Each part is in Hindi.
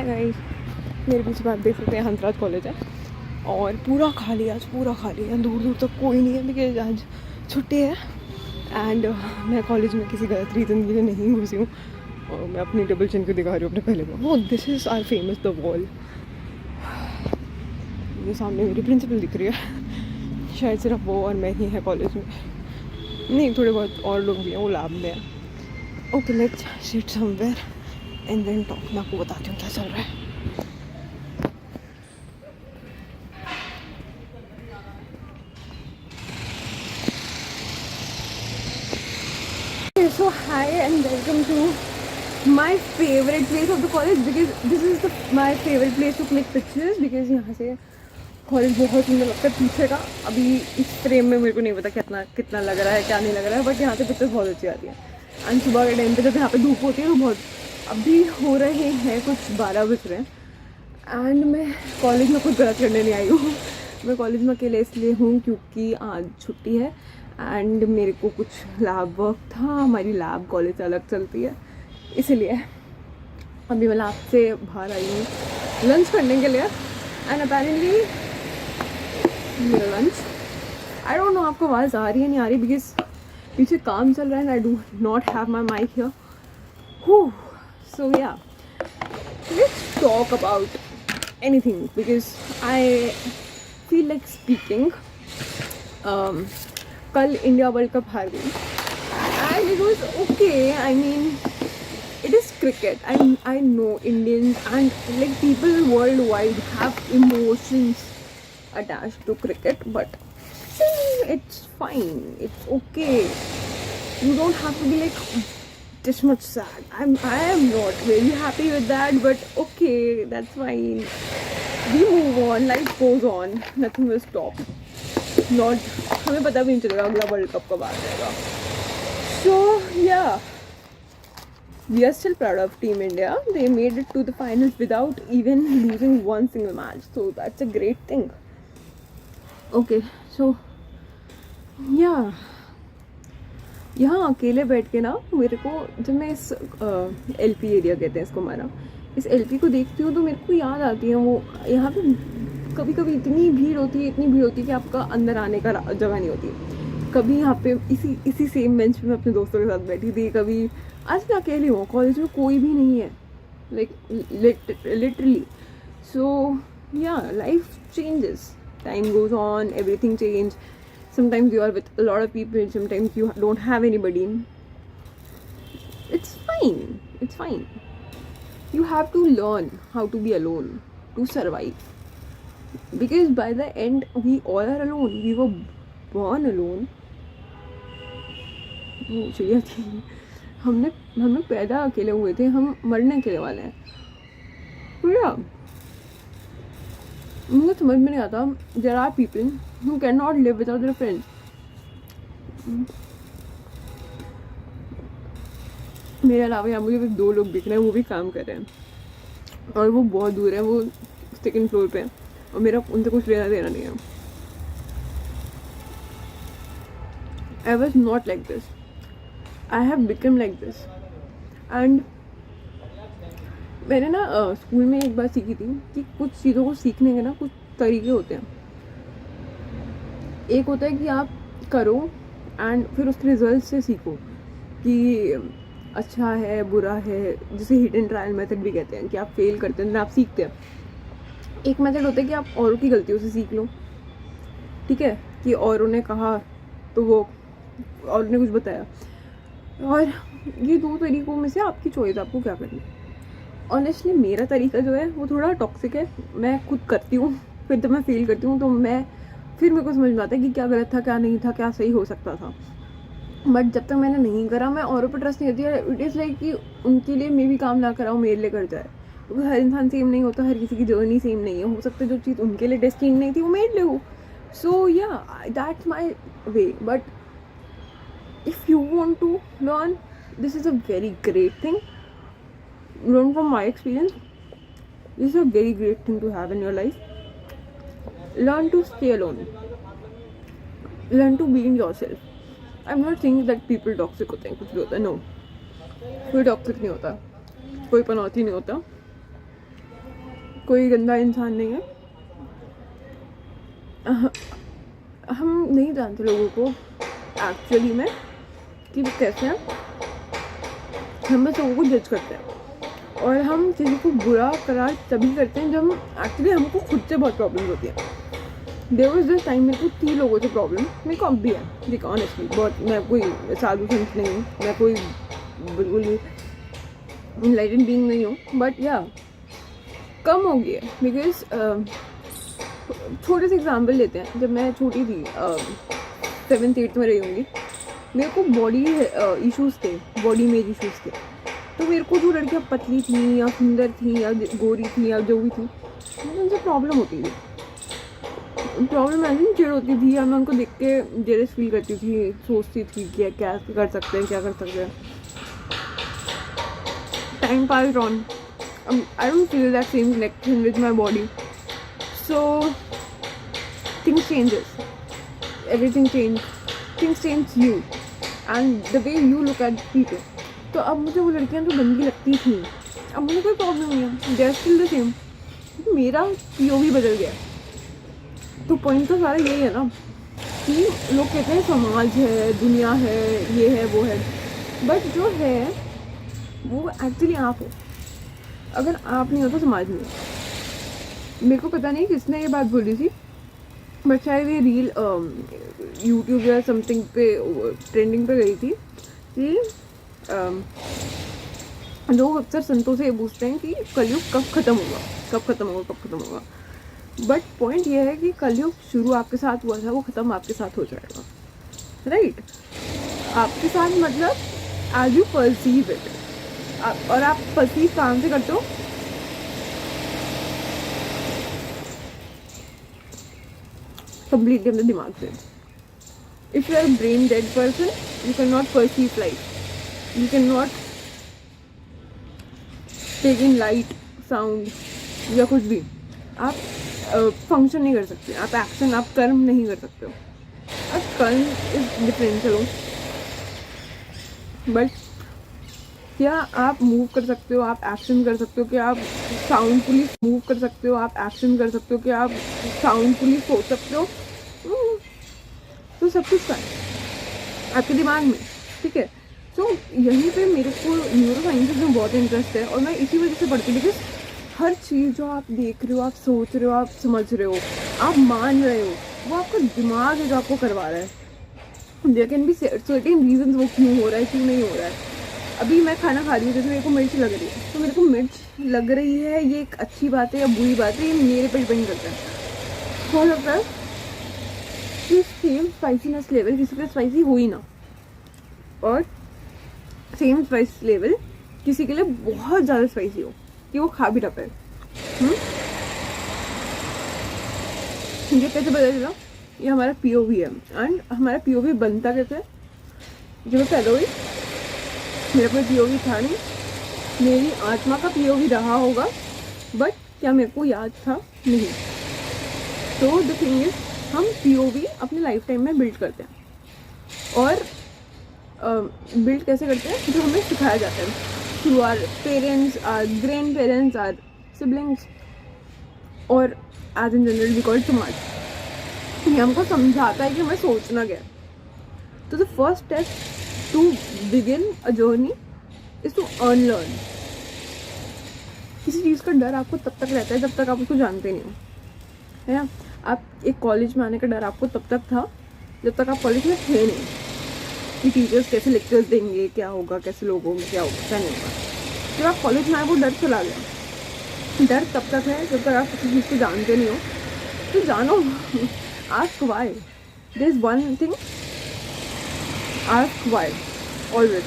हाय गाइस, मेरे पीछे आप देख सकते हैं हंसराज कॉलेज है और पूरा खाली है, आज पूरा खाली है, दूर दूर तक कोई नहीं है बिकॉज आज छुट्टी है। एंड मैं कॉलेज में किसी गलत रीज़न के लिए नहीं घुसी हूँ और मैं अपनी डबल चिन को दिखा रही हूँ अपने पहले को। वो this is our famous the wall. ये सामने मेरी प्रिंसिपल दिख रही है, शायद सिर्फ वो और मैं ही है कॉलेज में, नहीं थोड़े बहुत और लोग भी हैं, वो लैब में है। Okay let's sit somewhere and then talk. मैं आपको बताती हूँ क्या चल रहा है। So hi and welcome to my favorite place of the college because this is my favorite place to click pictures because यहाँ से कॉलेज बहुत सुंदर लगता है पीछे का। अभी इस फ्रेम में मेरे को नहीं पता कितना लग रहा है क्या नहीं लग रहा है, बट यहाँ से पिक्चर्स बहुत अच्छी आती है। एंड सुबह के टाइम पे जब यहाँ पे धूप होती है तो बहुत, अभी हो रहे हैं कुछ 12 बज रहे हैं एंड मैं कॉलेज में कुछ गलत करने नहीं आई हूँ। मैं कॉलेज में अकेले इसलिए हूँ क्योंकि आज छुट्टी है एंड मेरे को कुछ लैब वर्क था। हमारी लैब कॉलेज से अलग चलती है, इसीलिए अभी मैं लैब से बाहर आई हूँ लंच करने के लिए। एंड अपेरेंटली मेरा लंच, आई डोंट नो आपको आवाज़ आ रही है नहीं आ रही बिकॉज पीछे काम चल रहा है। I do not have my mike here. So ya let's talk about anything because I feel like speaking. कल इंडिया वर्ल्ड कप हार गई and it was okay. I mean it is cricket and I know Indians and like people worldwide have emotions attached to cricket, but still it's fine, it's okay. You don't have to be like this much sad. I am not very happy with that, but okay, that's fine. We move on, life goes on, nothing will stop. Not हमें पता भी नहीं चलेगा अगला वर्ल्ड कप कब आ जाएगा। So yeah, we are still proud of Team India. They made it to the finals without even losing one single match. So that's a great thing. Okay, so yeah, यहाँ अकेले बैठ के ना मेरे को, जब मैं इस LP एरिया कहते हैं इसको हमारा, इस LP को देखती हूँ तो मेरे को याद आती है वो, यहाँ पे कभी कभी इतनी भीड़ होती है कि आपका अंदर आने का जगह नहीं होती। कभी यहाँ पे इसी सेम बेंच पे मैं अपने दोस्तों के साथ बैठी थी, कभी आज मैं अकेली हूँ, कॉलेज में कोई भी नहीं है, like literally. So ya life changes, time goes on, everything change. Sometimes you are with a lot of people, sometimes you don't have anybody. It's fine, it's fine. You have to learn how to be alone to survive because by the end we all are alone. We were born alone. चिड़िया थी, हमने पैदा अकेले हुए थे, हम मरने अकेले वाले हैं। मुझे समझ में नहीं आता, there are people who cannot live without their friends. मेरे अलावा यहाँ मुझे बस 2 लोग दिख रहे हैं, वो भी काम कर रहे हैं और वो बहुत दूर है, वो 2nd फ्लोर पे है और मेरा उनसे कुछ लेना देना नहीं है। I was not like this. I have become like this. And मैंने ना स्कूल में एक बात सीखी थी कि कुछ चीज़ों को सीखने के ना कुछ तरीके होते हैं। एक होता है कि आप करो एंड फिर उसके रिजल्ट से सीखो कि अच्छा है बुरा है, जिसे हिट एंड ट्रायल मेथड भी कहते हैं कि आप फेल करते हैं आप सीखते हैं। एक मेथड होता है कि आप औरों की गलतियों से सीख लो, ठीक है, कि औरों ने कहा तो वो और ने कुछ बताया, और ये 2 तरीकों में से आपकी चॉइस, आपको क्या करनी है। ऑनेस्टली मेरा तरीका जो है वो थोड़ा टॉक्सिक है। मैं खुद करती हूँ, फिर जब मैं फेल करती हूँ तो फिर मेरे को समझ में आता है कि क्या गलत था, क्या नहीं था, क्या सही हो सकता था। बट जब तक मैंने नहीं करा, मैं औरों पर ट्रस्ट नहीं करती। इट इज़ लाइक कि उनके लिए मैं भी काम ना कराऊँ, मेरे लिए कर जाए, क्योंकि हर इंसान सेम नहीं होता, हर किसी की जर्नी सेम नहीं है। हो सकता है जो चीज़ उनके लिए डेस्टिनी नहीं थी वो मेरे लिए हो। सो या that's my way. But if you want to learn, this is a very great thing. Learn from my experience. This is a very great thing to have in your life. Learn to stay alone. Learn to be in yourself. I'm not saying that people toxic होते हैं, कुछ भी होता है, no. कोई टॉक्सिक नहीं होता, कोई पनौती नहीं होता। कोई गंदा इंसान नहीं है। हम नहीं जानते लोगों को एक्चुअली में कि वो कैसे हैं, हम बस लोगों को जज करते हैं और हम किसी को बुरा करार तभी करते हैं जब एक्चुअली हमको खुद से बहुत प्रॉब्लम होती है। देयर वाज दिस टाइम मेरे को 3 लोगों से प्रॉब्लम, मेरे को अब भी है देखो ऑनेस्टली बहुत। मैं कोई साधु संत नहीं हूँ, मैं कोई बिल्कुल इनलाइटेड बीइंग नहीं हूँ, बट या कम हो गया बिकॉज छोटे से एग्जाम्पल लेते हैं। जब मैं छोटी थी 7th 8th में रही होंगी, मेरे को बॉडी इश्यूज़ थे, बॉडी इमेज इश्यूज़ थे। तो मेरे को जो लड़कियाँ पतली थी या सुंदर थी या गोरी थी या जो भी थी, मुझे उनसे प्रॉब्लम होती थी। प्रॉब्लम ऐसी चिड़ होती थी या मैं उनको देख के जेलस फील करती थी, सोचती थी कि क्या कर सकते हैं, क्या कर सकते हैं। Time pass on, I don't feel that same connection with my body, so things changes, everything things change you and the way you look at people. तो अब मुझे वो लड़कियां जो गंदी लगती थी, अब मुझे कोई प्रॉब्लम नहीं है, they are still the same, मेरा POV बदल गया। तो पॉइंट तो सारा यही है ना कि लोग कहते हैं समाज है, दुनिया है, ये है वो है, बट जो है वो एक्चुअली आप हो। अगर आप नहीं हो तो समाज नहीं हो। मेरे को पता नहीं किसने ये बात बोली थी, बट शायद ये रील यूट्यूब या समथिंग पे ट्रेंडिंग पे गई थी कि लोग अक्सर संतों से ये पूछते हैं कि कलयुग कब ख़त्म होगा, कब ख़त्म होगा, कब ख़त्म होगा। बट पॉइंट ये है कि कलयुग शुरू आपके साथ हुआ था, वो ख़त्म आपके साथ हो जाएगा, राइट? आपके साथ मतलब एज यू परसीव इट, और आप परसीव कहाँ से करते हो? completely अपने दिमाग से। If you are a brain dead person, you cannot perceive life. You cannot take in light, sound या कुछ भी। आप फंक्शन नहीं कर सकते, आप एक्शन, आप कर्म नहीं कर सकते हो। अब कर्म इज डिफरेंट, चलो, बट क्या आप मूव कर सकते हो, आप एक्शन कर सकते हो, क्या आप साउंडफुली मूव कर सकते हो, आप एक्शन कर सकते हो, क्या आप साउंडफुली सोच सकते हो? तो सब कुछ का है आपके दिमाग में, ठीक है? तो यहीं पे मेरे को न्यूरो साइंस में बहुत इंटरेस्ट है और मैं इसी वजह से पढ़ती हूँ, बिकॉज हर चीज़ जो आप देख रहे हो, आप सोच रहे हो, आप समझ रहे हो, आप मान रहे हो, वो आपका दिमाग है जो आपको करवा रहा है। There can be certain reasons वो क्यों हो रहा है, क्यों नहीं हो रहा है। अभी मैं खाना खा रही हूँ, जैसे मेरे को मिर्च लग रही है, तो मेरे को मिर्च लग रही है, ये एक अच्छी बात है या बुरी बात है, ये मेरे पे डिपेंड करता है। हो सकता है कि सेम स्पाइसीनेस लेवल किसी के स्पाइसी हो ही ना, और सेम स्पाइस लेवल किसी के लिए बहुत ज़्यादा स्पाइसी हो कि वो खा भी ना पाए। ये कैसे पता चला? ये हमारा POV है, एंड हमारा POV बनता कैसे है? जब मैं पैदा हुई मेरा कोई POV था नहीं, मेरी आत्मा का POV रहा होगा, बट क्या मेरे को याद था? नहीं। तो द थिंग इज, हम POV अपने लाइफ टाइम में बिल्ड करते हैं, और बिल्ड कैसे करते हैं? जो हमें सिखाया जाता है through our parents, our grand parents, our siblings, और as in general we call it समाज। ये हमको समझाता है कि हमें सोचना क्या है। तो the first step to begin a journey is to unlearn. किसी चीज़ का डर आपको तब तक रहता है जब तक आप उसको जानते नहीं हो, है ना? आप एक कॉलेज में आने का डर आपको तब तक था जब तक आप कॉलेज में थे नहीं, कि टीचर्स कैसे लेक्चर्स देंगे, क्या होगा, कैसे लोग होंगे, क्या होगा, क्या नहीं होगा। जब आप कॉलेज में आए वो डर चला गया। डर तब तक है जब तक आप किसी चीज़ को जानते नहीं हो। तो जानो, ask why. There is one thing, ask why always.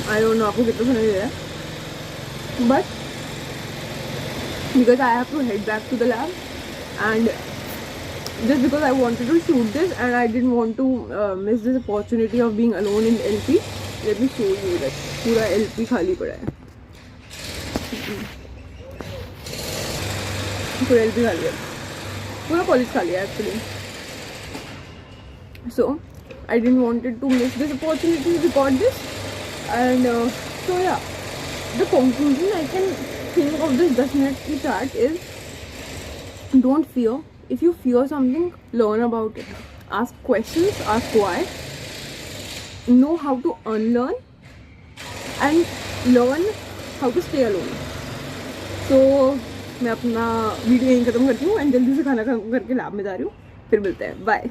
I don't know आपको कितना समझ रहा है, but because I have to head back to the lab, and just because I wanted to shoot this and I didn't want to miss this opportunity of being alone in LP, let me show you that पूरा LP खाली पड़ा है, पूरा LP खाली है, पूरा कॉलेज खाली है actually. So I didn't wanted to miss this opportunity to record this, And so yeah, the conclusion I can think of this 10-minute की chat is, don't fear. If you fear something, learn about it. Ask questions, ask why. Know how to unlearn and learn how to stay alone. So मैं अपना वीडियो यहीं ख़त्म करती हूँ एंड जल्दी से खाना खा करके लैब में जा रही हूँ. फिर मिलते हैं. बाय.